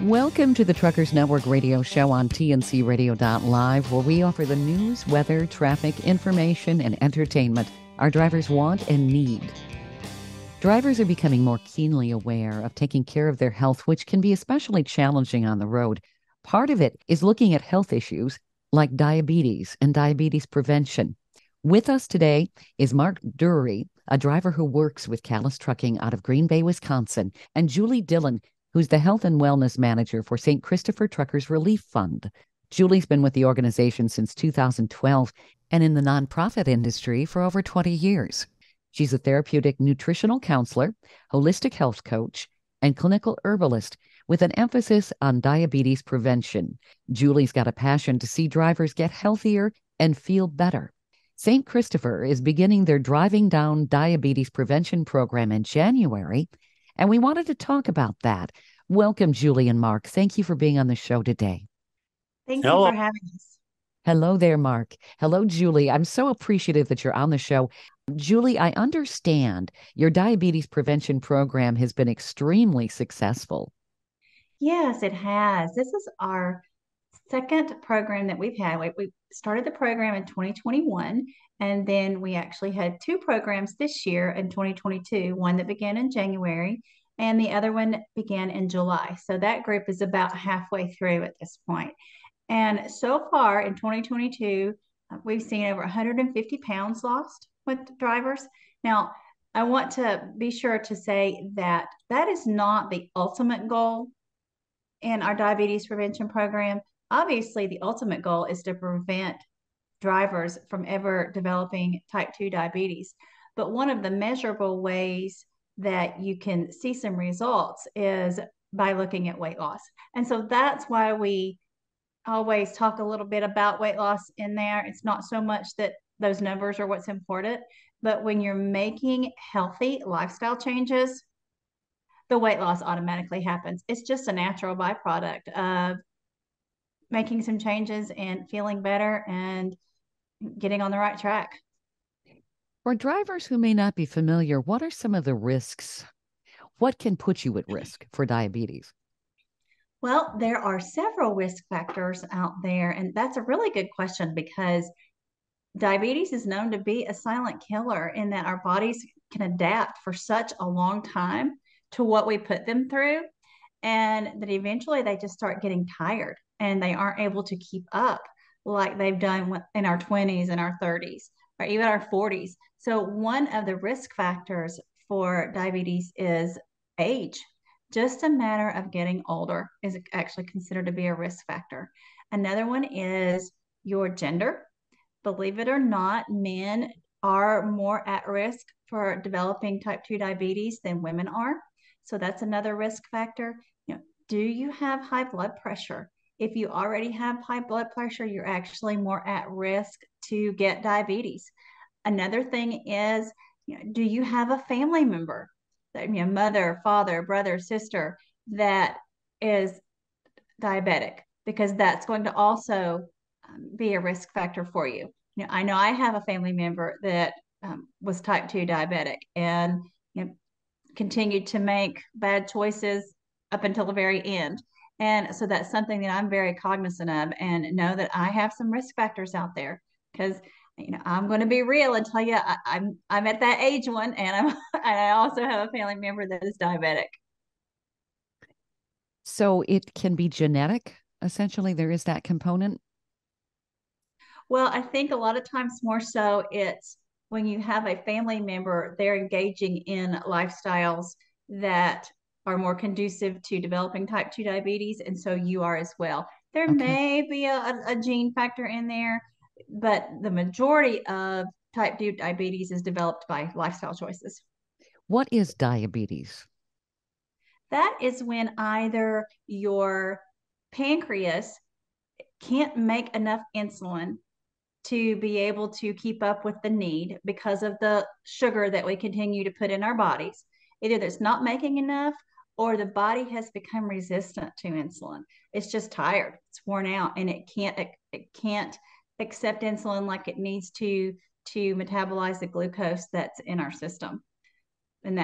Welcome to the Truckers Network radio show on tncradio.live, where we offer the news, weather, traffic, information, and entertainment our drivers want and need. Drivers are becoming more keenly aware of taking care of their health, which can be especially challenging on the road. Part of it is looking at health issues like diabetes and diabetes prevention. With us today is Mark Dury, a driver who works with Callis Trucking out of Green Bay, Wisconsin, and Julie Dillon, who's the Health and Wellness Manager for St. Christopher Truckers Relief Fund. Julie's been with the organization since 2012 and in the nonprofit industry for over 20 years. She's a therapeutic nutritional counselor, holistic health coach, and clinical herbalist with an emphasis on diabetes prevention. Julie's got a passion to see drivers get healthier and feel better. St. Christopher is beginning their Driving Down Diabetes Prevention program in January, and we wanted to talk about that. Welcome, Julie and Mark. Thank you for being on the show today. Thank you for having us. Hello there, Mark. Hello, Julie. I'm so appreciative that you're on the show. Julie, I understand your diabetes prevention program has been extremely successful. Yes, it has. This is our second program that we've had. We started the program in 2021, and then we actually had two programs this year in 2022, one that began in January and the other one began in July. So that group is about halfway through at this point. And so far in 2022, we've seen over 150 pounds lost with drivers. Now, I want to be sure to say that that is not the ultimate goal in our diabetes prevention program. Obviously, the ultimate goal is to prevent drivers from ever developing type 2 diabetes. But one of the measurable ways that you can see some results is by looking at weight loss. And so that's why we always talk a little bit about weight loss in there. It's not so much that those numbers are what's important, but when you're making healthy lifestyle changes, the weight loss automatically happens. It's just a natural byproduct of making some changes and feeling better and getting on the right track. For drivers who may not be familiar, what are some of the risks? What can put you at risk for diabetes? Well, there are several risk factors out there, and that's a really good question because diabetes is known to be a silent killer in that our bodies can adapt for such a long time to what we put them through, and that eventually they just start getting tired and they aren't able to keep up like they've done in our 20s and our 30s or even our 40s. So, one of the risk factors for diabetes is age. Just a matter of getting older is actually considered to be a risk factor. Another one is your gender. Believe it or not, men are more at risk for developing type 2 diabetes than women are. So that's another risk factor. Do you have high blood pressure? If you already have high blood pressure, you're actually more at risk to get diabetes. Another thing is, do you have a family member, mother, father, brother, sister, that is diabetic? Because that's going to also be a risk factor for you. I know I have a family member that was type 2 diabetic and continued to make bad choices up until the very end. And so that's something that I'm very cognizant of and know that I have some risk factors out there because I'm going to be real and tell you I'm at that age one, and I also have a family member that is diabetic. So it can be genetic. Essentially, there is that component. Well, I think a lot of times more so it's when you have a family member, they're engaging in lifestyles that are more conducive to developing type 2 diabetes. And so you are as well. There may be a gene factor in there, but the majority of type 2 diabetes is developed by lifestyle choices. What is diabetes? That is when either your pancreas can't make enough insulin to be able to keep up with the need because of the sugar that we continue to put in our bodies. Either it's not making enough or the body has become resistant to insulin. It's just tired, it's worn out, and it can't accept insulin like it needs to metabolize the glucose that's in our system. And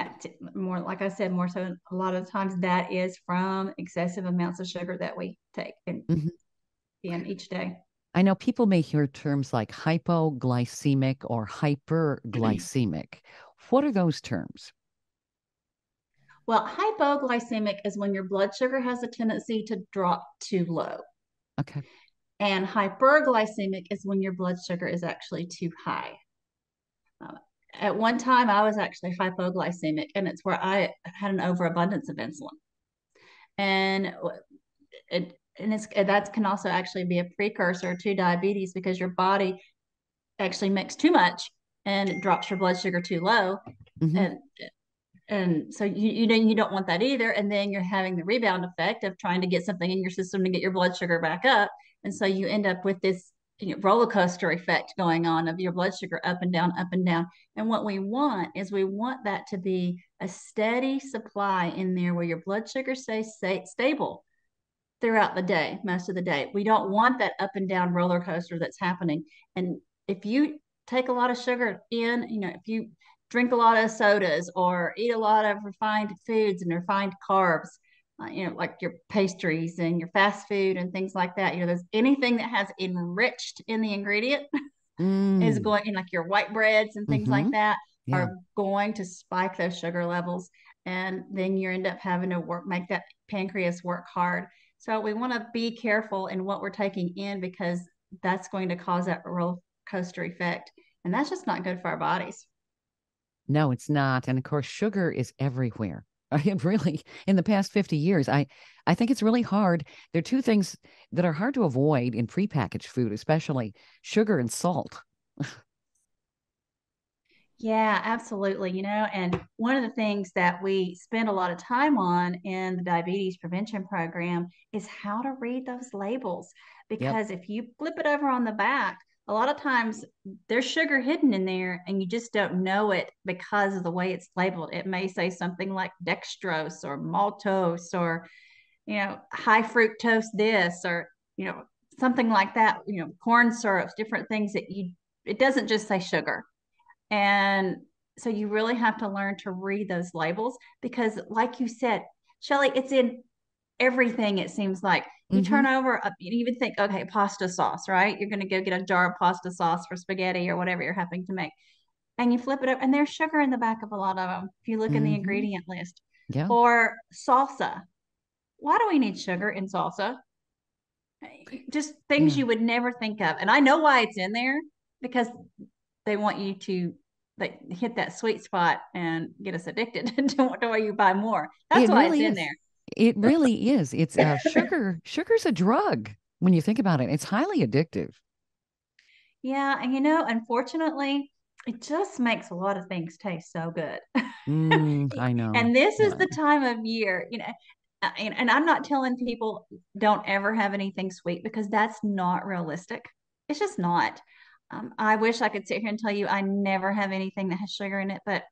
more, like I said, more so a lot of the times that is from excessive amounts of sugar that we take Mhm. in each day. I know people may hear terms like hypoglycemic or hyperglycemic. What are those terms? Well, hypoglycemic is when your blood sugar has a tendency to drop too low. Okay. And hyperglycemic is when your blood sugar is actually too high. Uh, at one time, I was actually hypoglycemic, and it's where I had an overabundance of insulin. And that can also actually be a precursor to diabetes because your body actually makes too much and it drops your blood sugar too low, Hmm. and so you don't want that either, and then you're having the rebound effect of trying to get something in your system to get your blood sugar back up, and so you end up with this roller coaster effect going on of your blood sugar up and down, up and down. And what we want is we want that to be a steady supply in there where your blood sugar stays stable throughout the day, most of the day. We don't want that up and down roller coaster that's happening. And if you take a lot of sugar in, if you drink a lot of sodas or eat a lot of refined foods and refined carbs, like your pastries and your fast food and things like that, there's anything that has enriched in the ingredient is Mm. going in, like your white breads and things like Hmm. that Yeah. are going to spike those sugar levels, and then you end up having to make that pancreas work hard. So we want to be careful in what we're taking in because that's going to cause that roller coaster effect, and that's just not good for our bodies. No, it's not. And of course, sugar is everywhere. It really, in the past 50 years, I think it's really hard. There are two things that are hard to avoid in prepackaged food, especially sugar and salt. Yeah, absolutely. And one of the things that we spend a lot of time on in the diabetes prevention program is how to read those labels. Yep. Because if you flip it over on the back, a lot of times there's sugar hidden in there and you just don't know it because of the way it's labeled. It may say something like dextrose or maltose or, high fructose this or, you know, something like that, corn syrups, different things it doesn't just say sugar. And so you really have to learn to read those labels because, like you said, Shelly, it's in everything. It seems like you Hmm. turn over, you even think, okay, pasta sauce, right? You're going to go get a jar of pasta sauce for spaghetti or whatever you're having to make. And you flip it up, and there's sugar in the back of a lot of them if you look in the Hmm. ingredient list. Yeah. Or salsa. Why do we need sugar in salsa? Just things Yeah. you would never think of. And I know why it's in there because they want you to like hit that sweet spot and get us addicted to where you buy more. That's It why it's really in is. It really is. It's there. sugar. Sugar's a drug when you think about it. It's highly addictive. Yeah, and unfortunately, it just makes a lot of things taste so good. I know. And this is Uh, the time of year, and I'm not telling people don't ever have anything sweet because that's not realistic. It's just not. I wish I could sit here and tell you I never have anything that has sugar in it, but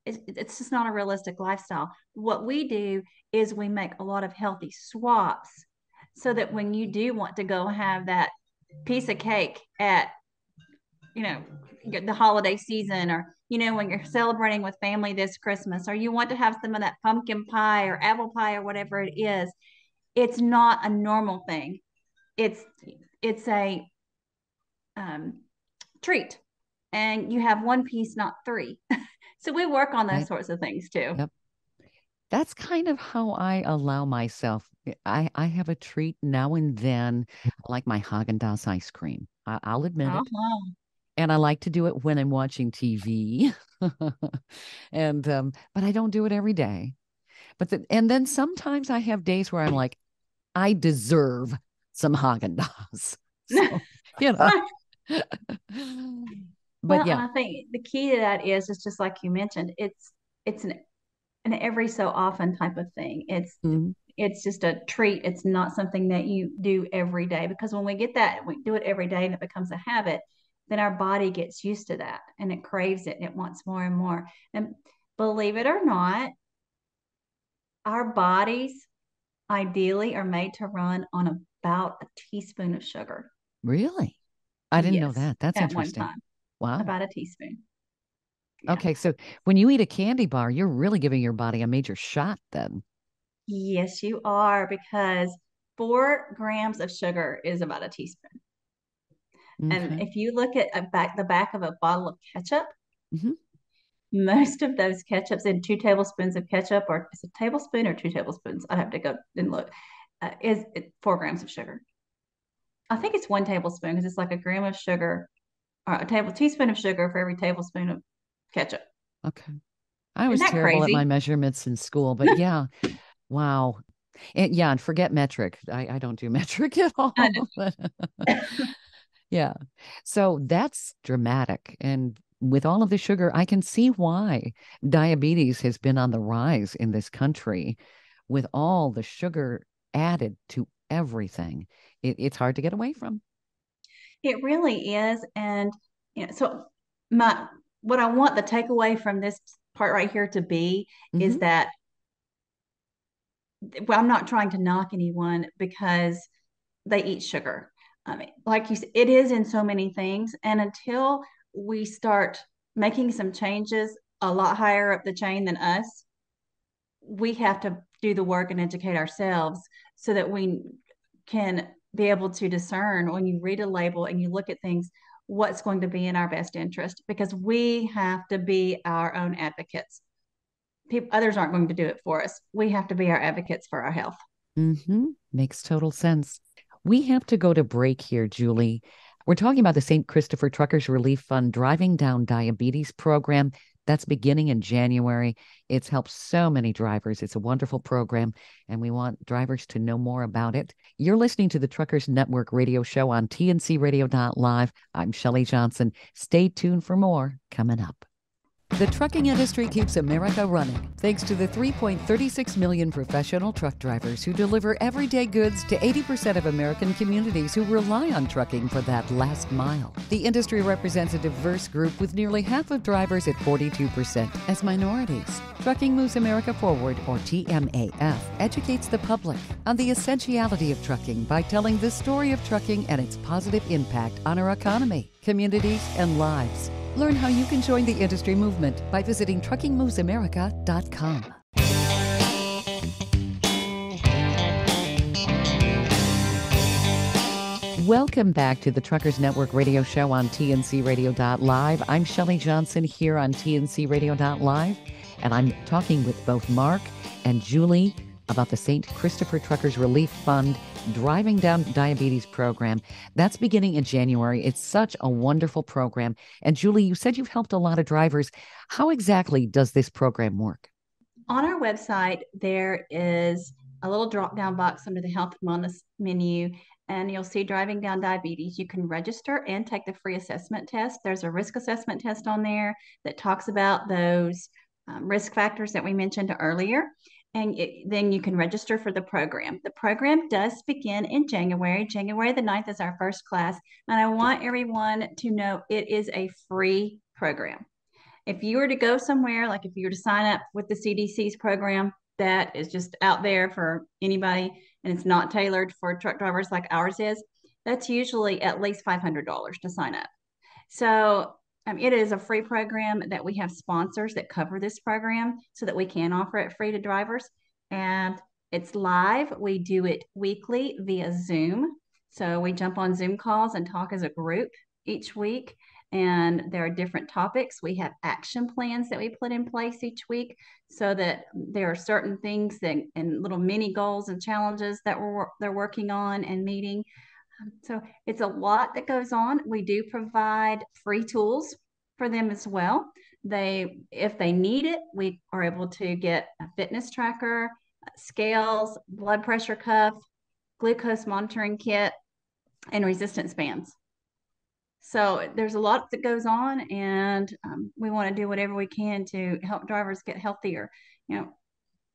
it's just not a realistic lifestyle. What we do is we make a lot of healthy swaps so that when you do want to go have that piece of cake at you know the holiday season, or when you're celebrating with family this Christmas, or you want to have some of that pumpkin pie or apple pie or whatever it is, it's not a normal thing. It's a um, treat, and you have one piece, not three. So we work on those right. sorts of things too. Yep. That's kind of how I allow myself. I have a treat now and then. I like my Haagen-Dazs ice cream. I'll admit it. Uh-huh. And I like to do it when I'm watching TV. And but I don't do it every day. And then sometimes I have days where I'm like, I deserve some Haagen-Dazs. So, you know. But Well, yeah. and I think the key to that is just like you mentioned, it's an every so often type of thing. Mhm. It's just a treat. It's not something that you do every day, because when we get that, we do it every day and it becomes a habit, then our body gets used to that and it craves it and it wants more and more. And believe it or not, our bodies ideally are made to run on about a teaspoon of sugar. Really? I didn't know Yes, that. That's at one interesting. time, Wow. about a teaspoon. Yeah. Okay, so when you eat a candy bar, you're really giving your body a major shot then. Yes, you are, because 4 grams of sugar is about a teaspoon. And Okay. if you look at the back of a bottle of ketchup, Hmm. most of those ketchups in 2 tablespoons of ketchup, or is it a tablespoon or 2 tablespoons? I'd have to go and look. Is it 4 grams of sugar? I think it's 1 tablespoon because it's like a gram of sugar or a teaspoon of sugar for every tablespoon of ketchup. Okay. I Isn't was that terrible at my crazy? measurements in school, but yeah, wow. And yeah, and forget metric. I don't do metric at I all. But yeah. So that's dramatic. And with all of the sugar, I can see why diabetes has been on the rise in this country with all the sugar added to everything. It's hard to get away from. It really is. And so my what I want the takeaway from this part right here to be is Hmm. that, well, I'm not trying to knock anyone because they eat sugar. I mean, like you said, it is in so many things. And until we start making some changes a lot higher up the chain than us, we have to do the work and educate ourselves so that we can be able to discern when you read a label and you look at things what's going to be in our best interest, because we have to be our own advocates. Others aren't going to do it for us. We have to be our advocates for our health. Hmm. Makes total sense. We have to go to break here, Julie. We're talking about the St. Christopher Truckers Relief Fund Driving Down Diabetes program that's beginning in January. It's helped so many drivers. It's a wonderful program, and we want drivers to know more about it. You're listening to the Truckers Network radio show on TNCRadio.live. I'm Shelley Johnson. Stay tuned for more coming up. The trucking industry keeps America running thanks to the 3.36 million professional truck drivers who deliver everyday goods to 80% of American communities who rely on trucking for that last mile. The industry represents a diverse group with nearly half of drivers at 42% as minorities. Trucking Moves America Forward, or TMAF, educates the public on the essentiality of trucking by telling the story of trucking and its positive impact on our economy, communities, and lives. Learn how you can join the industry movement by visiting truckingmovesamerica.com. Welcome back to the Truckers Network radio show on TNCRadio.live. I'm Shelley Johnson here on TNCRadio.live, and I'm talking with both Mark and Julie about the St. Christopher Truckers Relief Fund Driving Down Diabetes program. That's beginning in January. It's such a wonderful program. And Julie, you said you've helped a lot of drivers. How exactly does this program work? On our website, there is a little drop down box under the health and wellness menu, and you'll see Driving Down Diabetes. You can register and take the free assessment test. There's a risk assessment test on there that talks about those risk factors that we mentioned earlier. And then you can register for the program. The program does begin in January. January the 9th is our first class. And I want everyone to know it is a free program. If you were to go somewhere, like if you were to sign up with the CDC's program, that is just out there for anybody and it's not tailored for truck drivers like ours is, that's usually at least $500 to sign up. So it is a free program that we have sponsors that cover this program so that we can offer it free to drivers. And it's live. We do it weekly via Zoom. So we jump on Zoom calls and talk as a group each week. And there are different topics. We have action plans that we put in place each week so that there are certain things that, and little mini goals and challenges that they're working on and meeting. So it's a lot that goes on. We do provide free tools for them as well. If they need it, we are able to get a fitness tracker, scales, blood pressure cuff, glucose monitoring kit, and resistance bands. So there's a lot that goes on, and we want to do whatever we can to help drivers get healthier.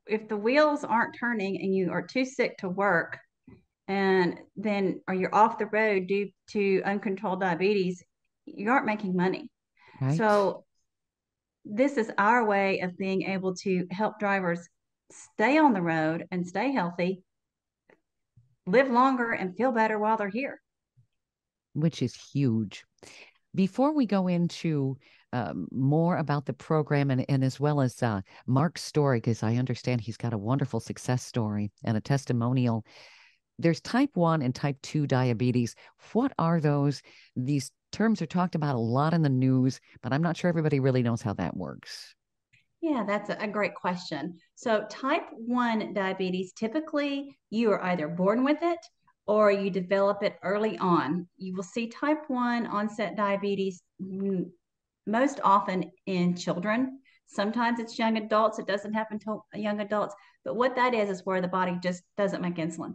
If the wheels aren't turning and you are too sick to work, and then or you're off the road due to uncontrolled diabetes, you aren't making money. Right? So this is our way of being able to help drivers stay on the road and stay healthy, live longer, and feel better while they're here. Which is huge. Before we go into more about the program and as well as Mark's story, because I understand he's got a wonderful success story and a testimonial. There's type 1 and type 2 diabetes. What are those? These terms are talked about a lot in the news, but I'm not sure everybody really knows how that works. Yeah, that's a great question. So, type 1 diabetes, typically you are either born with it or you develop it early on. You will see type 1 onset diabetes most often in children. Sometimes it's young adults. It doesn't happen to young adults. But what that is where the body just doesn't make insulin.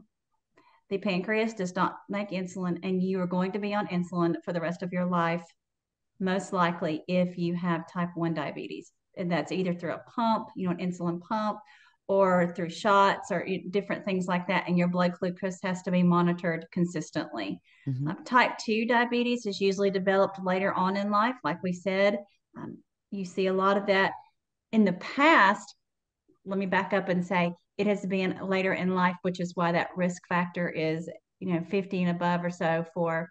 The pancreas does not make insulin, and you are going to be on insulin for the rest of your life, most likely if you have type 1 diabetes. And that's either through a pump, an insulin pump, or through shots or different things like that. And your blood glucose has to be monitored consistently. Mm-hmm. Type 2 diabetes is usually developed later on in life. Like we said, you see a lot of that in the past. Let me back up and say it has been later in life, which is why that risk factor is, 50 and above or so for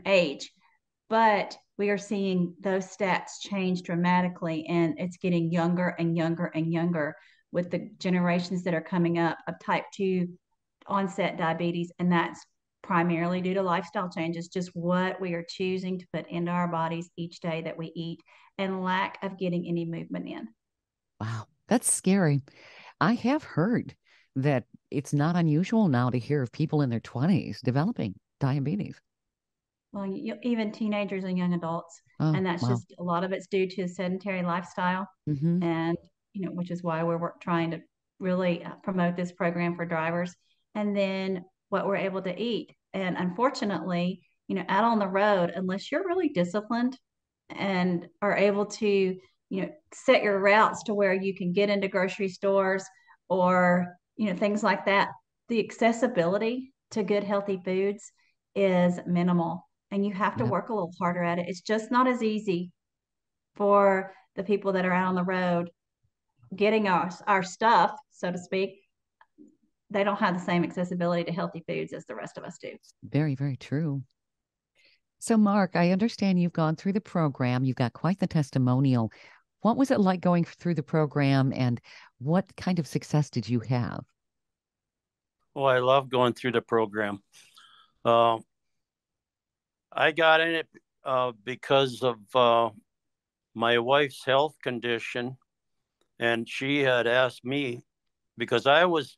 age. But we are seeing those stats change dramatically, and it's getting younger and younger and younger with the generations that are coming up of type 2 onset diabetes. And that's primarily due to lifestyle changes, just what we are choosing to put into our bodies each day that we eat, and lack of getting any movement in. Wow, that's scary. I have heard that it's not unusual now to hear of people in their 20s developing diabetes. Well, even teenagers and young adults. Oh, And that's wow. just a lot of it's due to a sedentary lifestyle. Mm-hmm. And, which is why we're trying to really promote this program for drivers. And then what we're able to eat. And unfortunately, out on the road, unless you're really disciplined and are able to, set your routes to where you can get into grocery stores or, things like that, the accessibility to good, healthy foods is minimal. And you have to Yep. work a little harder at it. It's just not as easy for the people that are out on the road getting our stuff, so to speak. They don't have the same accessibility to healthy foods as the rest of us do. Very, very true. So, Mark, I understand you've gone through the program. You've got quite the testimonial. What was it like going through the program, and what kind of success did you have? Oh, I love going through the program. Uh, I got in it because of my wife's health condition, and she had asked me because I was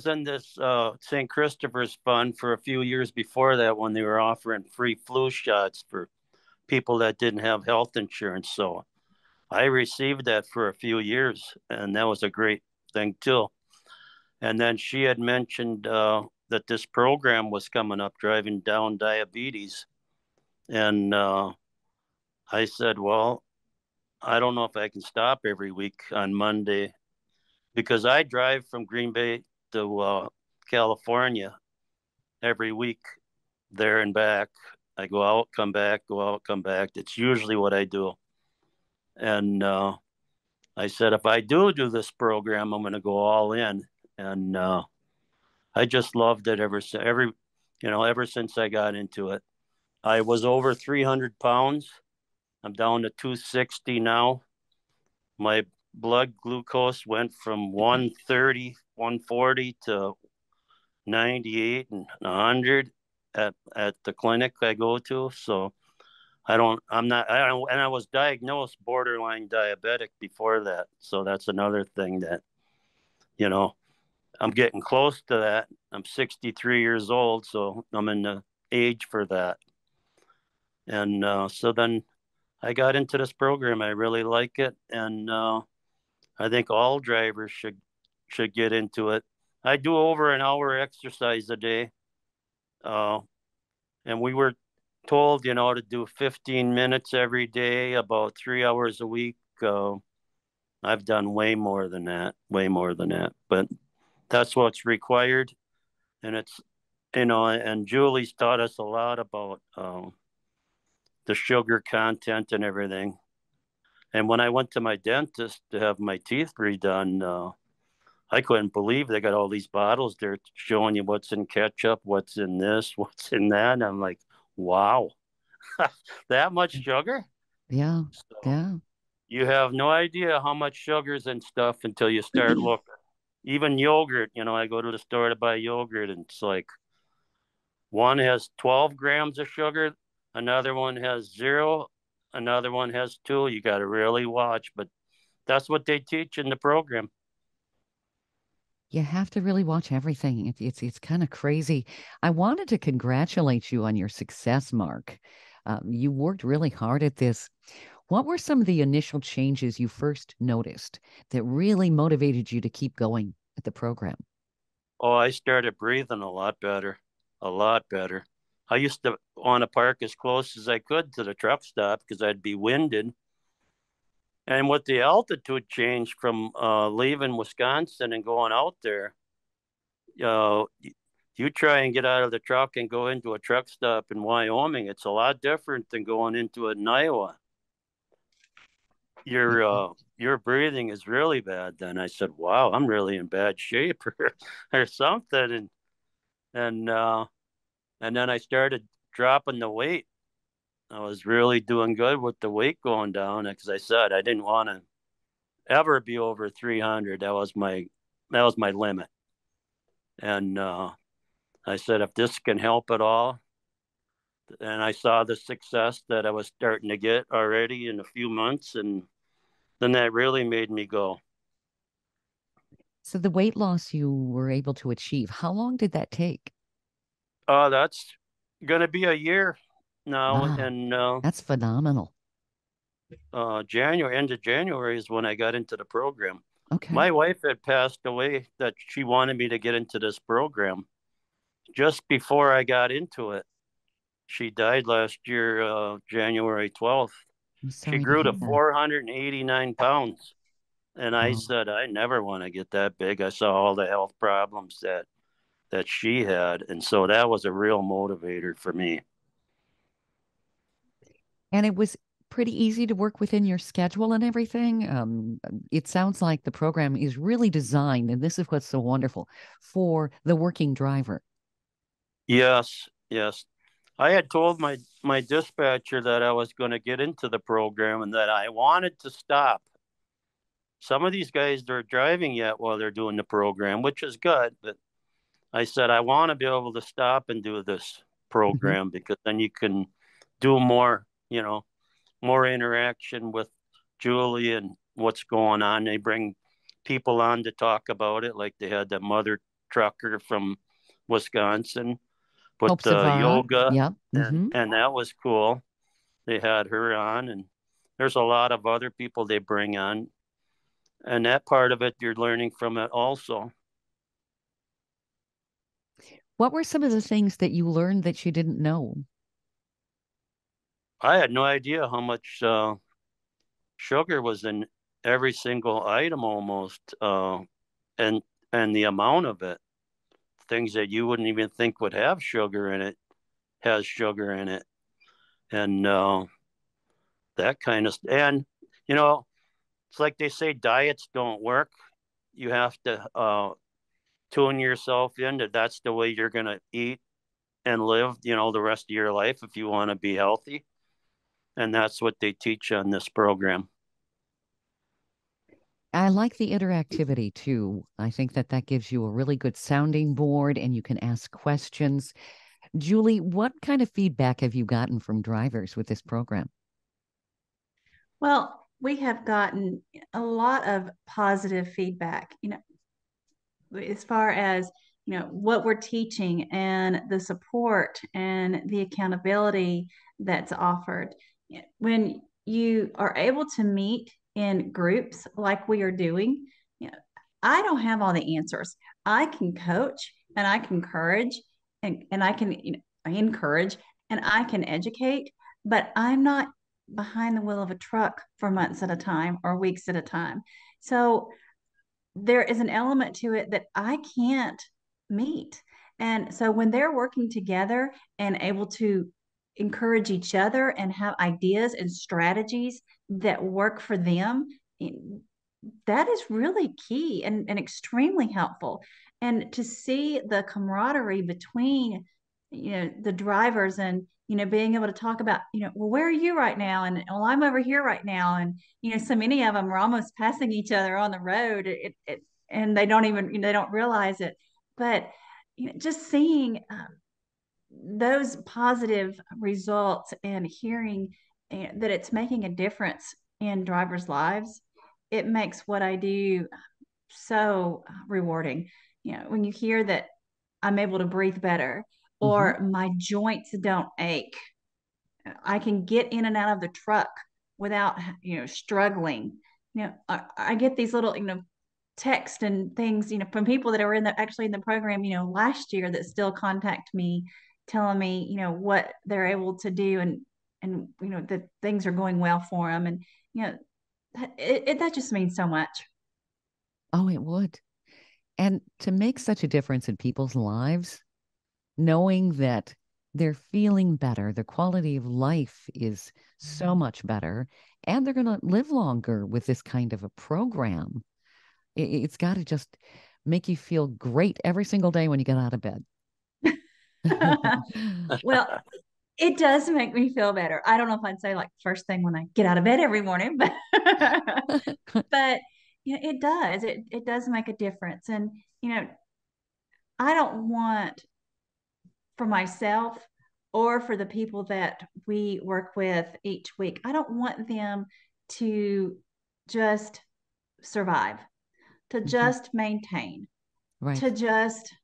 in this St. Christopher's Fund for a few years before that when they were offering free flu shots for people that didn't have health insurance. So I received that for a few years, and that was a great thing too. And then she had mentioned that this program was coming up, driving down diabetes. And I said, well, I don't know if I can stop every week on Monday because I drive from Green Bay to California every week, there and back. I go out, come back, go out, come back. It's usually what I do. And I said, if I do this program, I'm going to go all in. And I just loved it ever since I got into it. I was over 300 pounds. I'm down to 260 now. My blood glucose went from 130, 140 to 98 and 100 at the clinic I go to. So and I was diagnosed borderline diabetic before that. So that's another thing that, you know, I'm getting close to that. I'm 63 years old, so I'm in the age for that. And so then I got into this program. I really like it, and I think all drivers should get into it. I do over an hour exercise a day, uh, and we were told, to do 15 minutes every day, about 3 hours a week. I've done way more than that, way more than that. But that's what's required, and it's and Julie's taught us a lot about the sugar content and everything. And when I went to my dentist to have my teeth redone, I couldn't believe they got all these bottles there showing you what's in ketchup, what's in this, what's in that. And I'm like, wow, that much sugar? Yeah. So Yeah. you have no idea how much sugars and stuff until you start looking. Even yogurt, I go to the store to buy yogurt, and it's like one has 12 grams of sugar, another one has zero, another one has two. You got to really watch, but that's what they teach in the program. You have to really watch everything. It's kind of crazy. I wanted to congratulate you on your success, Mark. You worked really hard at this. What were some of the initial changes you first noticed that really motivated you to keep going at the program? Oh, I started breathing a lot better, a lot better. I used to want to park as close as I could to the truck stop because I'd be winded. And with the altitude change from leaving Wisconsin and going out there, uh, you try and get out of the truck and go into a truck stop in Wyoming. It's a lot different than going into it in Iowa. Your breathing is really bad. Then I said, "Wow, I'm really in bad shape, or something." And and then I started dropping the weight. I was really doing good with the weight going down because I said I didn't want to ever be over 300. That was my limit. And I said, if this can help at all, and I saw the success that I was starting to get already in a few months, and then that really made me go. So the weight loss you were able to achieve, how long did that take? That's going to be a year now, Wow, and that's phenomenal. January, end of January is when I got into the program. Okay. My wife had passed away that she wanted me to get into this program just before I got into it. She died last year, January 12th. I'm She sorry to grew to hear. 489 pounds. And I Oh. said, I never want to get that big. I saw all the health problems that she had. And so that was a real motivator for me. And it was pretty easy to work within your schedule and everything. It sounds like the program is really designed, and this is what's so wonderful, for the working driver. Yes, yes. I had told my dispatcher that I was going to get into the program and that I wanted to stop. Some of these guys they're driving yet while they're doing the program, which is good. But I said I want to be able to stop and do this Mhm. program because then you can do more, more interaction with Julie and what's going on. They bring people on to talk about it, like they had that mother trucker from Wisconsin with Hope the Savara. yoga, Yep. and Hmm. and that was cool. They had her on, and there's a lot of other people they bring on, and that part of it you're learning from it also. What were some of the things that you learned that you didn't know? I had no idea how much sugar was in every single item almost, and and the amount of it. Things that you wouldn't even think would have sugar in it has sugar in it, and that kind of. And you know, it's like they say diets don't work. You have to tune yourself into that's the way you're going to eat and live. The rest of your life if you want to be healthy, and that's what they teach on this program. I like the interactivity too. I think that that gives you a really good sounding board and you can ask questions. Julie, what kind of feedback have you gotten from drivers with this program? Well, we have gotten a lot of positive feedback, as far as what we're teaching and the support and the accountability that's offered. When you are able to meet in groups like we are doing, you know, I don't have all the answers. I can coach and I can encourage, and I can I encourage and I can educate, but I'm not behind the wheel of a truck for months at a time or weeks at a time. So there is an element to it that I can't meet. And so when they're working together and able to encourage each other and have ideas and strategies that work for them, that is really key and extremely helpful. And to see the camaraderie between the drivers being able to talk about, well, where are you right now? And well, I'm over here right now. And, so many of them are almost passing each other on the road, and they don't even, they don't realize it. But, just seeing those positive results and hearing that it's making a difference in drivers' lives, it makes what I do so rewarding. When you hear that I'm able to breathe better, Mm-hmm. or my joints don't ache, I can get in and out of the truck without, struggling. I get these little, text and things, from people that are actually in the program, last year, that still contact me, telling me, what they're able to do, and that things are going well for them. And, that just means so much. Oh, it would. And to make such a difference in people's lives, knowing that they're feeling better, their quality of life is so much better, and they're going to live longer with this kind of a program. It's got to just make you feel great every single day when you get out of bed. Well, it does make me feel better. I don't know if I'd say like first thing when I get out of bed every morning, but but it does. It does make a difference. And I don't want, for myself or for the people that we work with each week, I don't want them to just survive, to Mhm. just maintain, Right. to just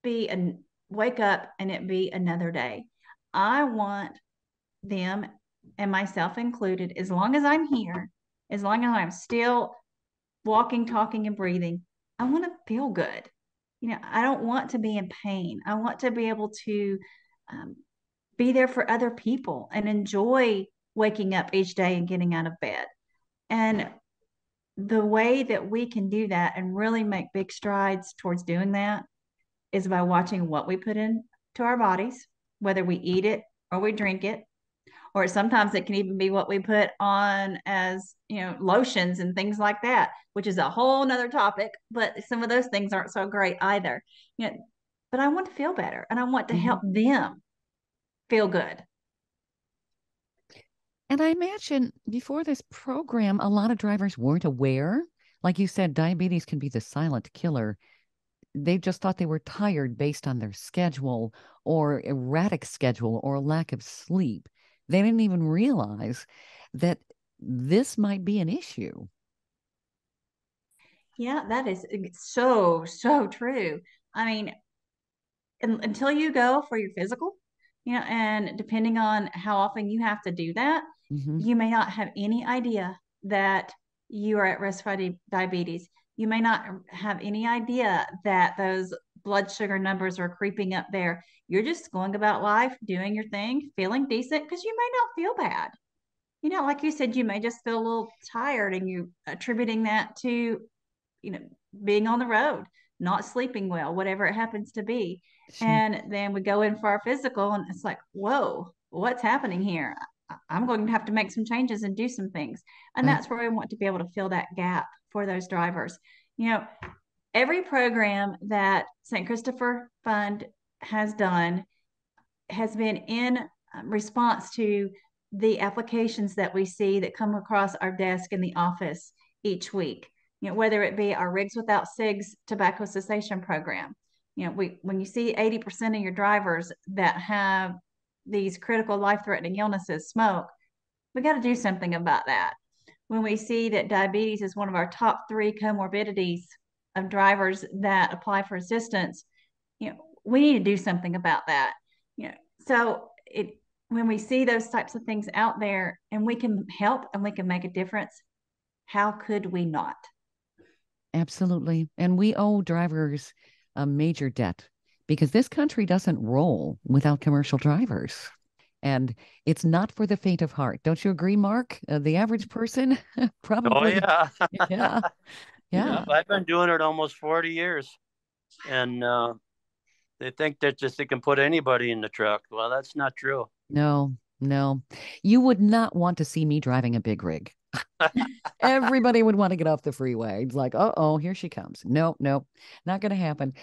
be and wake up and it be another day. I want them, and myself included, as long as I'm here, as long as I'm still walking, talking, and breathing, I want to feel good. I don't want to be in pain. I want to be able to um, be there for other people and enjoy waking up each day and getting out of bed. And the way that we can do that and really make big strides towards doing that is by watching what we put into our bodies, whether we eat it or we drink it, or sometimes it can even be what we put on as, lotions and things like that, which is a whole nother topic. But some of those things aren't so great either. you know but I want to feel better, and I want to help Mhm. them feel good. And I imagine before this program, a lot of drivers weren't aware. Like you said, diabetes can be the silent killer. They just thought they were tired based on their schedule or erratic schedule or lack of sleep. They didn't even realize that this might be an issue. Yeah, that is so, so true. I mean, until you go for your physical, and depending on how often you have to do that, Hmm. you may not have any idea that you are at risk for diabetes. You may not have any idea that those blood sugar numbers are creeping up there. You're just going about life, doing your thing, feeling decent, because you may not feel bad. Like you said, you may just feel a little tired, and you attributing that to, you know, being on the road, not sleeping well, whatever it happens to be. Sure. And then we go in for our physical, and it's like, whoa, what's happening here? I'm going to have to make some changes and do some things. And Right. that's where we want to be able to fill that gap for those drivers. You know, every program that St. Christopher Fund has done has been in response to the applications that we see that come across our desk in the office each week. Whether it be our Rigs Without Cigs tobacco cessation program. When you see 80% of your drivers that have these critical life-threatening illnesses smoke, we got to do something about that. When we see that diabetes is one of our top 3 comorbidities of drivers that apply for assistance, we need to do something about that. you know so it when we see those types of things out there and we can help and we can make a difference, how could we not? Absolutely. And we owe drivers a major debt because this country doesn't roll without commercial drivers. And it's not for the faint of heart. Don't you agree, Mark? The average person Oh probably, yeah. yeah, Yeah, yeah. I've been doing it almost 40 years. And they think that just they can put anybody in the truck. Well, that's not true. No, no. You would not want to see me driving a big rig. Everybody would want to get off the freeway. It's like, oh, here she comes. No, no, not going to happen.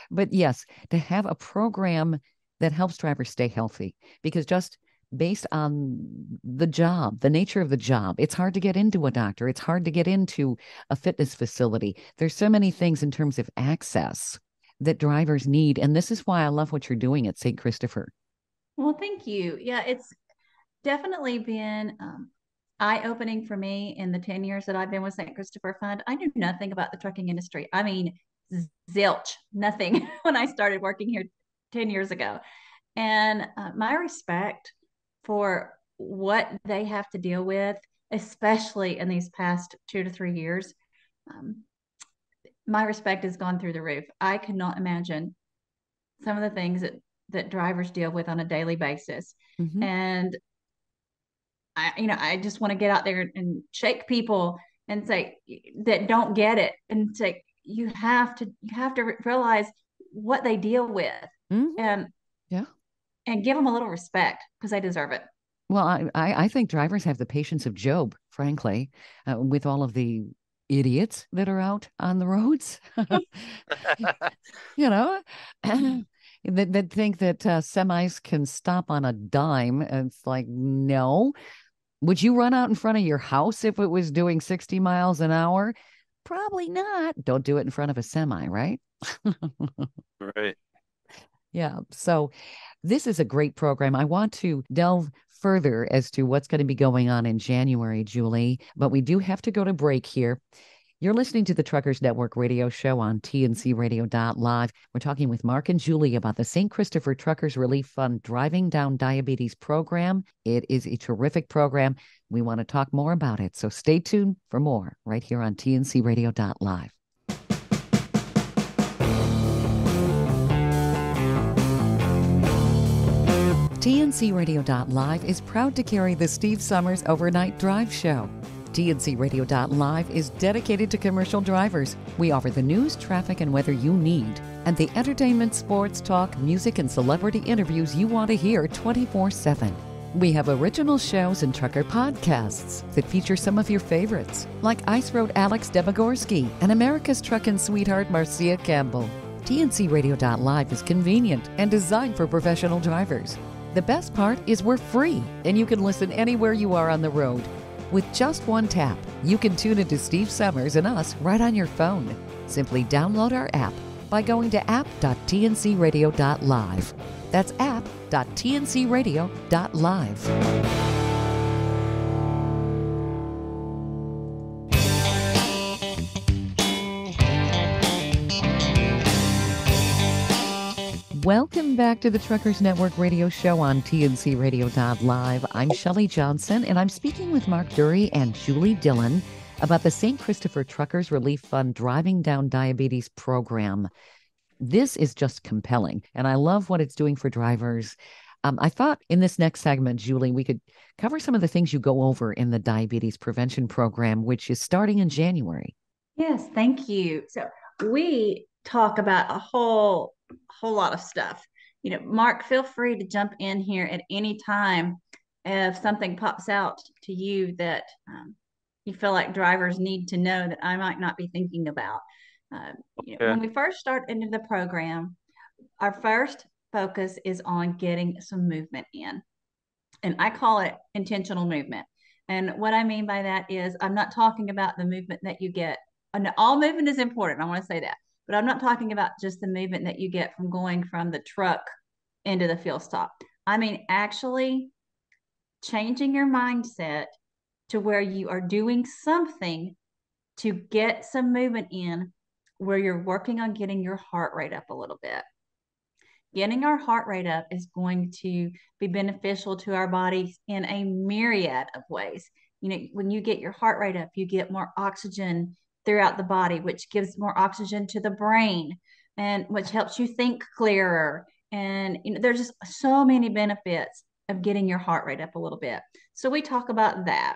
But yes, to have a program that helps drivers stay healthy, because just based on the job, the nature of the job. It's hard to get into a doctor. It's hard to get into a fitness facility. There's so many things in terms of access that drivers need. And this is why I love what you're doing at St. Christopher. Well, thank you. Yeah, it's definitely been eye-opening for me in the 10 years that I've been with St. Christopher Fund. I knew nothing about the trucking industry. I mean, zilch, nothing when I started working here 10 years ago. And my respect for what they have to deal with, especially in these past 2 to 3 years, um, my respect has gone through the roof. I could not imagine some of the things that drivers deal with on a daily basis. Mm-hmm. And I just want to get out there and shake people and say that don't get it and say you have to realize what they deal with. Mm-hmm. and Yeah. and give them a little respect because they deserve it. Well, I think drivers have the patience of Job, frankly, with all of the idiots that are out on the roads. You know, that think that semis can stop on a dime. And it's like, no. Would you run out in front of your house if it was doing 60 miles an hour? Probably not. Don't do it in front of a semi, right? Right. Yeah. So this is a great program. I want to delve further as to what's going to be going on in January, Julie, but we do have to go to break here. You're listening to the Truckers Network radio show on tncradio.live. We're talking with Mark and Julie about the St. Christopher Truckers Relief Fund Driving Down Diabetes program. It is a terrific program. We want to talk more about it. So stay tuned for more right here on tncradio.live. TNCradio.live is proud to carry the Steve Summers Overnight Drive Show. TNCradio.live is dedicated to commercial drivers. We offer the news, traffic, and weather you need, and the entertainment, sports, talk, music, and celebrity interviews you want to hear 24/7. We have original shows and trucker podcasts that feature some of your favorites, like Ice Road Alex Debogorski and America's Truckin' Sweetheart Marcia Campbell. TNCradio.live is convenient and designed for professional drivers. The best part is we're free, and you can listen anywhere you are on the road. With just one tap, you can tune into Steve Summers and us right on your phone. Simply download our app by going to app.tncradio.live. That's app.tncradio.live. Welcome back to the Truckers Network radio show on tncradio.live. I'm Shelley Johnson, and I'm speaking with Mark Dury and Julie Dillon about the St. Christopher Truckers Relief Fund Driving Down Diabetes program. This is just compelling, and I love what it's doing for drivers. I thought in this next segment, Julie, we could cover some of the things you go over in the diabetes prevention program, which is starting in January. Yes, thank you. So we talk about a whole lot of stuff. Mark, feel free to jump in here at any time if something pops out to you that you feel like drivers need to know that I might not be thinking about. When we first start into the program, our first focus is on getting some movement in, and I call it intentional movement. And what I mean by that is I'm not talking about the movement that you get. All movement is important. I want to say that. But I'm not talking about just the movement that you get from going from the truck into the fuel stop. I mean, actually changing your mindset to where you are doing something to get some movement in, where you're working on getting your heart rate up a little bit. Getting our heart rate up is going to be beneficial to our bodies in a myriad of ways. When you get your heart rate up, you get more oxygen throughout the body, which gives more oxygen to the brain, and which helps you think clearer. And there's just so many benefits of getting your heart rate up a little bit. So we talk about that.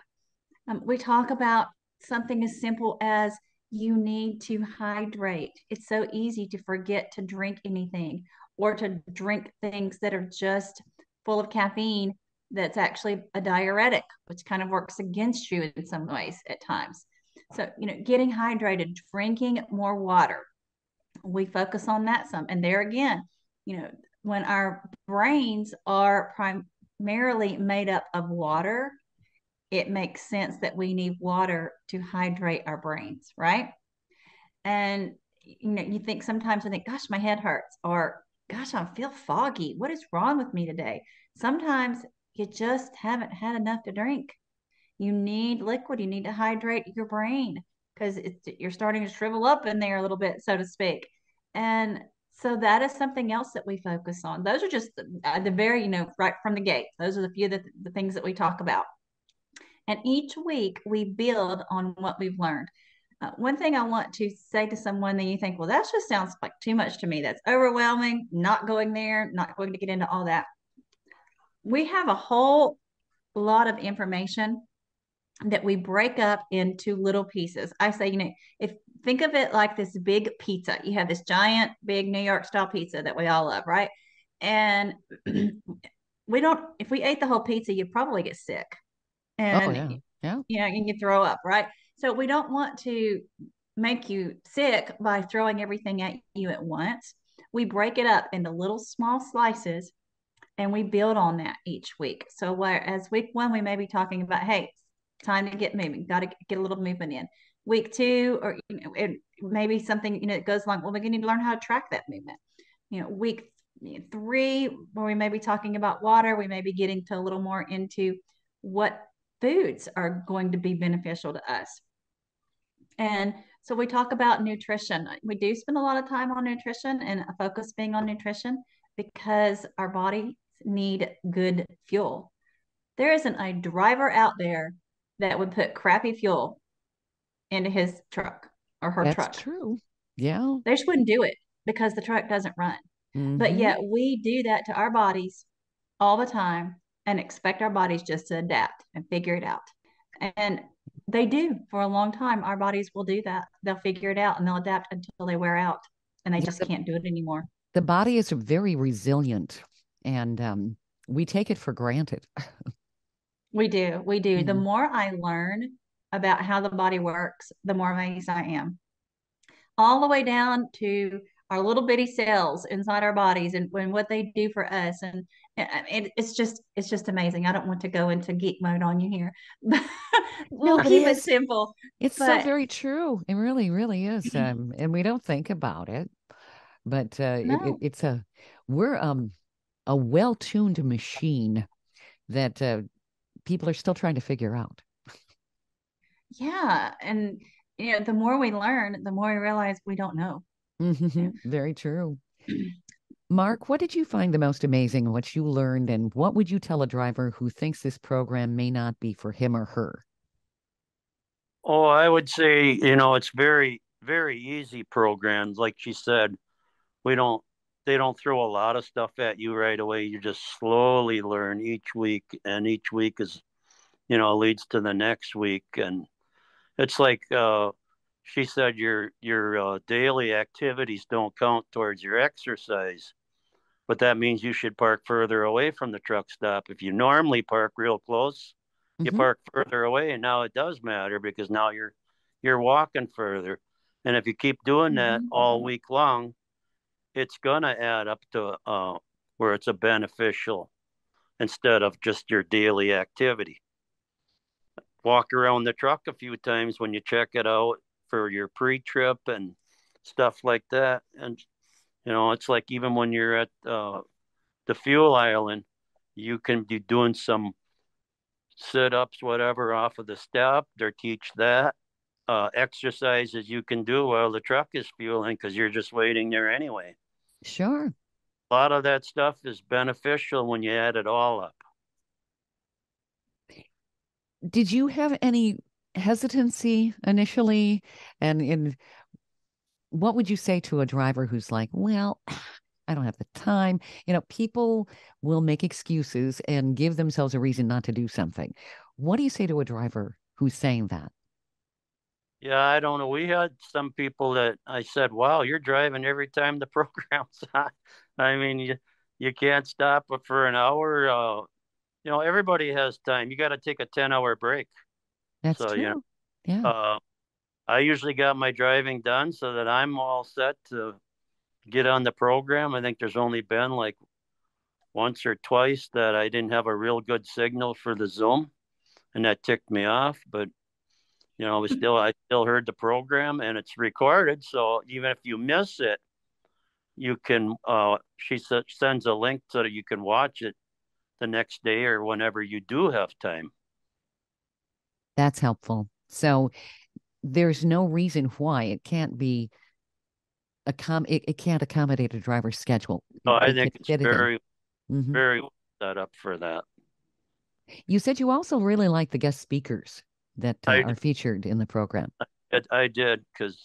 We talk about something as simple as you need to hydrate. It's so easy to forget to drink anything, or to drink things that are just full of caffeine that's actually a diuretic, which kind of works against you in some ways at times. So, getting hydrated, drinking more water, we focus on that some. And there again, when our brains are primarily made up of water, it makes sense that we need water to hydrate our brains, right? And you think sometimes I think, gosh, my head hurts, or gosh, I feel foggy. What is wrong with me today? Sometimes you just haven't had enough to drink. You need liquid. You need to hydrate your brain because you're starting to shrivel up in there a little bit, so to speak. And so that is something else that we focus on. Those are just the very, right from the gate. Those are the few of the things that we talk about. And each week we build on what we've learned. One thing I want to say to someone that you think, well, that just sounds like too much to me. That's overwhelming. Not going there, not going to get into all that. We have a whole lot of information that we break up into little pieces. I say, if think of it like this big pizza. You have this giant, big New York style pizza that we all love, right? And we don't, if we ate the whole pizza, you'd probably get sick. Oh, And yeah. Yeah. you can throw up, right? So we don't want to make you sick by throwing everything at you at once. We break it up into little small slices and we build on that each week. So whereas week one, we may be talking about, hey, time to get moving, got to get a little movement in. Week two, or it maybe something, it goes along, well, we need to learn how to track that movement. Week three, where we may be talking about water, we may be getting to a little more into what foods are going to be beneficial to us. And so we talk about nutrition. We do spend a lot of time on nutrition and a focus being on nutrition because our bodies need good fuel. There isn't a driver out there that would put crappy fuel into his truck or her That's truck. true. Yeah. They just wouldn't do it because the truck doesn't run. But Mm-hmm. yet we do that to our bodies all the time and expect our bodies just to adapt and figure it out. And they do for a long time. Our bodies will do that. They'll figure it out and they'll adapt until they wear out and they Yeah. just can't do it anymore. The body is very resilient, and we take it for granted. We do. We do. The Mhm. more I learn about how the body works, the more amazed I am. All the way down to our little bitty cells inside our bodies and what they do for us. And it's just amazing. I don't want to go into geek mode on you here, but we'll No, it keep it is. simple. It's so But very true. It really, really is. And we don't think about it, but no, it's we're a well-tuned machine that people are still trying to figure out. yeah. And the more we learn, the more we realize we don't know. Yeah. Very true. Mark, what did you find the most amazing, what you learned, and what would you tell a driver who thinks this program may not be for him or her? Oh, I would say, it's very, very easy programs. Like she said, we don't, they don't throw a lot of stuff at you right away. You just slowly learn each week, and each week is, leads to the next week. And it's like she said, your daily activities don't count towards your exercise, but that means you should park further away from the truck stop. If you normally park real close, you Hmm. park further away, and now it does matter because now you're walking further. And if you keep doing that Mhm. all week long, it's gonna add up to where it's a beneficial instead of just your daily activity. Walk around the truck a few times when you check it out for your pre-trip and stuff like that. And it's like even when you're at the fuel island, you can be doing some sit-ups, whatever, off of the step. They teach that exercises you can do while the truck is fueling because you're just waiting there anyway. Sure. A lot of that stuff is beneficial when you add it all up. Did you have any hesitancy initially? And what would you say to a driver who's like, well, I don't have the time? People will make excuses and give themselves a reason not to do something. What do you say to a driver who's saying that? Yeah, I don't know. We had some people that I said, "Wow, you're driving every time the program's on." I mean, you can't stop it for an hour. Everybody has time. You got to take a 10-hour break. That's So, true. Yeah. I usually got my driving done so that I'm all set to get on the program. I think there's only been like once or twice that I didn't have a real good signal for the Zoom, and that ticked me off. But I still heard the program, and it's recorded. So even if you miss it, you can. Sends a link so that you can watch it the next day or whenever you do have time. That's helpful. So there's no reason why it can't be it can't accommodate a driver's schedule. So I They think can it's fit it in. very well set up for that. You said you also really like the guest speakers that I are featured in the program. I did because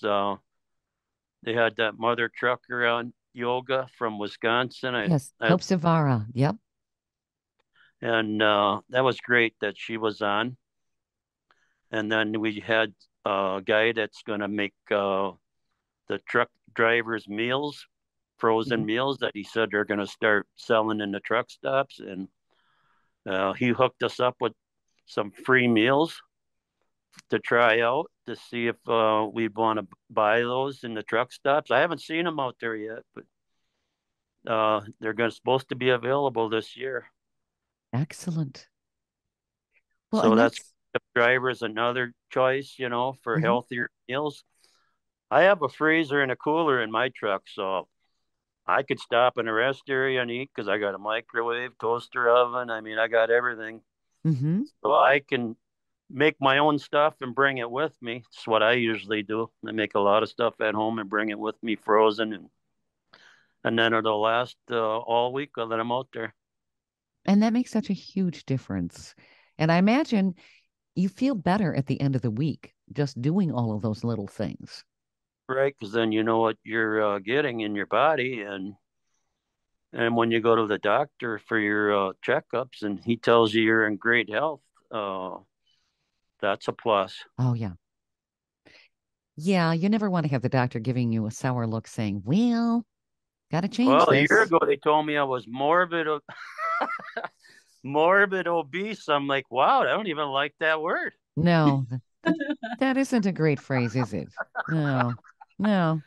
they had that mother trucker on yoga from Wisconsin. Yes, Hope Savara. Yep. And that was great that she was on. And then we had a guy that's going to make the truck drivers meals, frozen meals that he said they're going to start selling in the truck stops. And he hooked us up with some free meals to try out to see if we'd want to buy those in the truck stops. I haven't seen them out there yet, but they're supposed to be available this year. Excellent. Well, So and that's that's drivers another choice, for healthier meals. I have a freezer and a cooler in my truck, so I could stop in a rest area and eat because I got a microwave, toaster oven. I mean, I got everything. So I can make my own stuff and bring it with me. It's what I usually do. I make a lot of stuff at home and bring it with me frozen, and then it'll last all week that I'm out there. And that makes such a huge difference. And I imagine you feel better at the end of the week just doing all of those little things. Right, because then you know what you're getting in your body, and when you go to the doctor for your checkups, and he tells you you're in great health, that's a plus. Oh, yeah. Yeah, you never want to have the doctor giving you a sour look saying, well, got to change Well, a year this. ago they told me I was morbid obese. I'm like, wow, I don't even like that word. No, that isn't a great phrase, is it? No, no.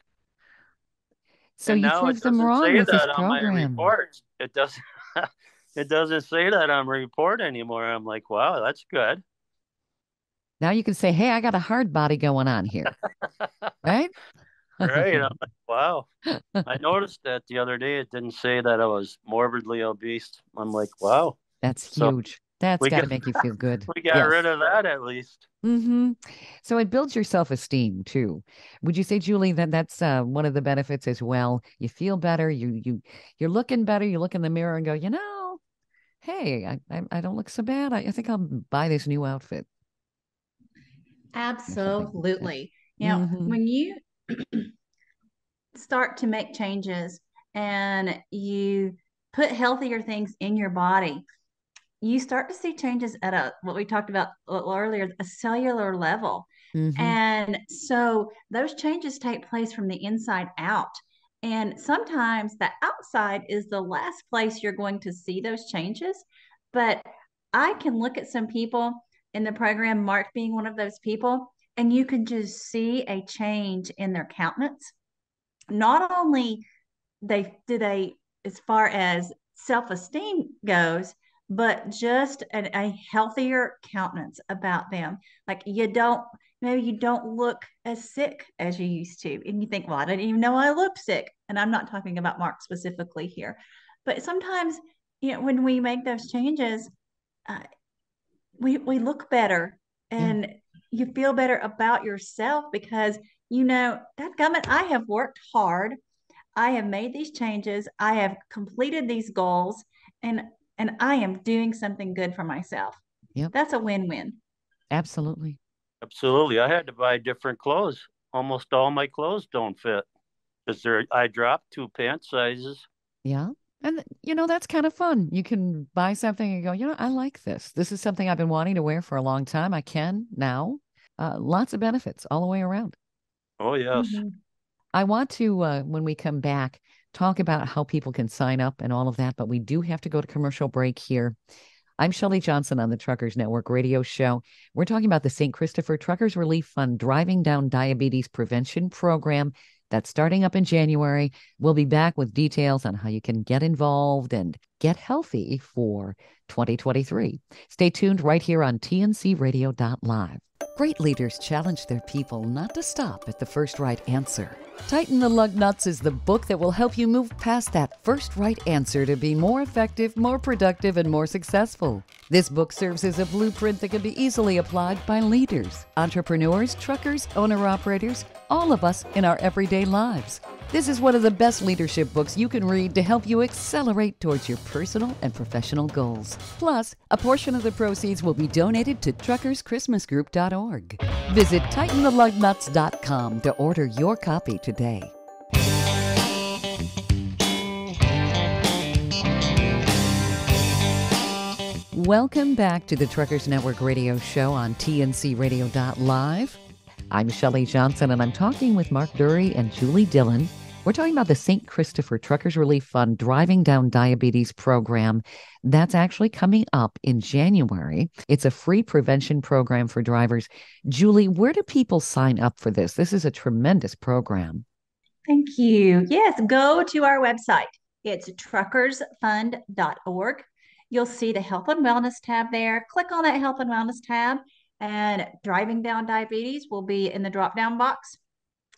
So And you now it proved them doesn't wrong say with this that on my program. report. It doesn't. It doesn't say that on my report anymore. I'm like, wow, that's good. Now you can say, hey, I got a hard body going on here, right? Right. I'm like, wow. I noticed that the other day. It didn't say that I was morbidly obese. I'm like, wow. That's So huge. That's we got got to make you feel good. we got rid Yes. of that at least. So it builds your self-esteem too. Would you say, Julie, that that's one of the benefits as well? You feel better. You're looking better. You look in the mirror and go, hey, I don't look so bad. I think I'll buy this new outfit or something like that. Absolutely. When you start to make changes and you put healthier things in your body, you start to see changes at what we talked about a little earlier, a cellular level. And so those changes take place from the inside out. And sometimes the outside is the last place you're going to see those changes. But I can look at some people in the program, Mark being one of those people, and you can just see a change in their countenance. Not only they as far as self-esteem goes, but just a healthier countenance about them. Like maybe you don't look as sick as you used to, and you think, well, I didn't even know I looked sick. And I'm not talking about Mark specifically here, but sometimes when we make those changes, uh, we look better, Yeah. and you feel better about yourself because that gummit, I have worked hard, I have made these changes, I have completed these goals, and I am doing something good for myself. Yep. That's a win-win. Absolutely. Absolutely. I had to buy different clothes. Almost all my clothes don't fit because I dropped 2 pant sizes. Yeah. And that's kind of fun. You can buy something and go, I like this. This is something I've been wanting to wear for a long time. I can now. Lots of benefits all the way around. Oh, yes. I want to, when we come back, talk about how people can sign up and all of that, but we do have to go to commercial break here. I'm Shelley Johnson on the Truckers Network radio show. We're talking about the St. Christopher Truckers Relief Fund Driving Down Diabetes Prevention Program. That's starting up in January. We'll be back with details on how you can get involved and get healthy for 2023. Stay tuned right here on tncradio.live. Great leaders challenge their people not to stop at the first right answer. Tighten the Lug Nuts is the book that will help you move past that first right answer to be more effective, more productive, and more successful. This book serves as a blueprint that can be easily applied by leaders, entrepreneurs, truckers, owner-operators, all of us in our everyday lives. This is one of the best leadership books you can read to help you accelerate towards your personal and professional goals. Plus, a portion of the proceeds will be donated to truckerschristmasgroup.org. Visit TightenTheLugNuts.com to order your copy today. Welcome back to the Truckers Network Radio Show on tncradio.live. I'm Shelley Johnson, and I'm talking with Mark Dury and Julie Dillon. We're talking about the St. Christopher Truckers Relief Fund Driving Down Diabetes program. That's actually coming up in January. It's a free prevention program for drivers. Julie, where do people sign up for this? This is a tremendous program. Thank you. Yes, go to our website. It's truckersfund.org. You'll see the Health and Wellness tab there. Click on that Health and Wellness tab, and Driving Down Diabetes will be in the drop-down box.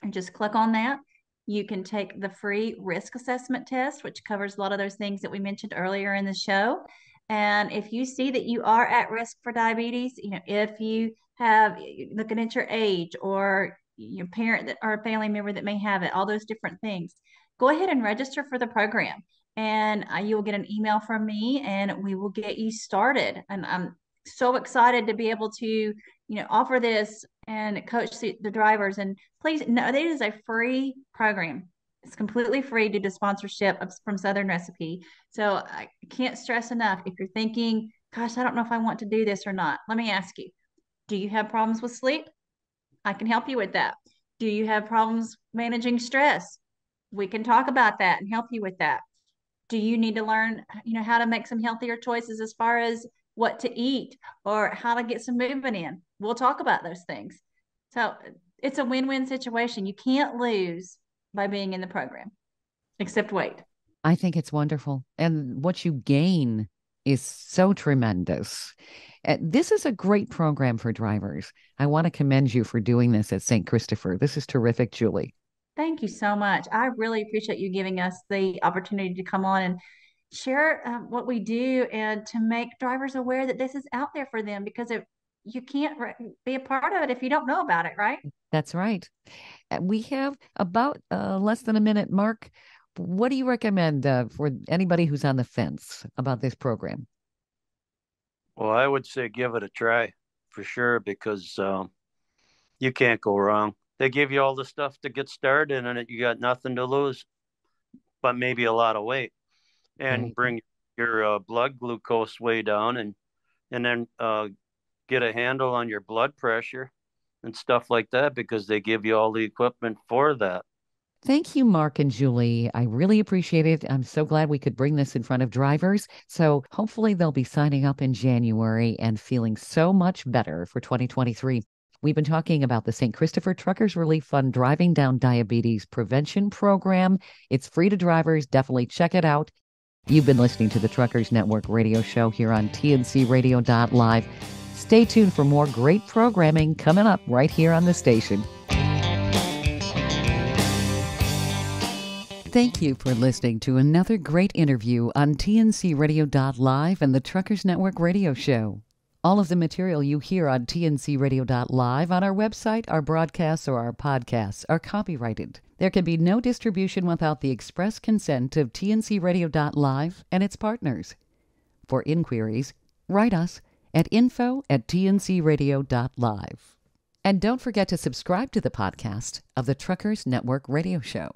And just click on that. You can take the free risk assessment test, which covers a lot of those things that we mentioned earlier in the show. And if you see that you are at risk for diabetes, if you have, looking at your age or your parent that or a family member that may have it, all those different things, go ahead and register for the program. And you will get an email from me, and we will get you started. And I'm so excited to be able to, offer this and coach the drivers. And please know, this is a free program. It's completely free due to sponsorship from Southern Recipe. So I can't stress enough, if you're thinking, gosh, I don't know if I want to do this or not, let me ask you, do you have problems with sleep? I can help you with that. Do you have problems managing stress? We can talk about that and help you with that. Do you need to learn, how to make some healthier choices as far as what to eat or how to get some movement in? We'll talk about those things. So it's a win-win situation. You can't lose by being in the program, except wait. I think it's wonderful. And what you gain is so tremendous. This is a great program for drivers. I want to commend you for doing this at St. Christopher. This is terrific, Julie. Thank you so much. I really appreciate you giving us the opportunity to come on and share what we do and to make drivers aware that this is out there for them, because you can't be a part of it if you don't know about it, right? That's right. We have about less than a minute. Mark, what do you recommend for anybody who's on the fence about this program? Well, I would say give it a try for sure, because you can't go wrong. They give you all the stuff to get started, and you got nothing to lose, but maybe a lot of weight, and bring your blood glucose way down, and then get a handle on your blood pressure and stuff like that, because they give you all the equipment for that. Thank you, Mark and Julie. I really appreciate it. I'm so glad we could bring this in front of drivers. So hopefully they'll be signing up in January and feeling so much better for 2023. We've been talking about the St. Christopher Truckers Relief Fund Driving Down Diabetes Prevention Program. It's free to drivers. Definitely check it out. You've been listening to the Truckers Network Radio Show here on tncradio.live. Stay tuned for more great programming coming up right here on the station. Thank you for listening to another great interview on tncradio.live and the Truckers Network Radio Show. All of the material you hear on tncradio.live, on our website, our broadcasts, or our podcasts are copyrighted. There can be no distribution without the express consent of tncradio.live and its partners. For inquiries, write us at info@tncradio.live. And don't forget to subscribe to the podcast of the Truckers Network Radio Show.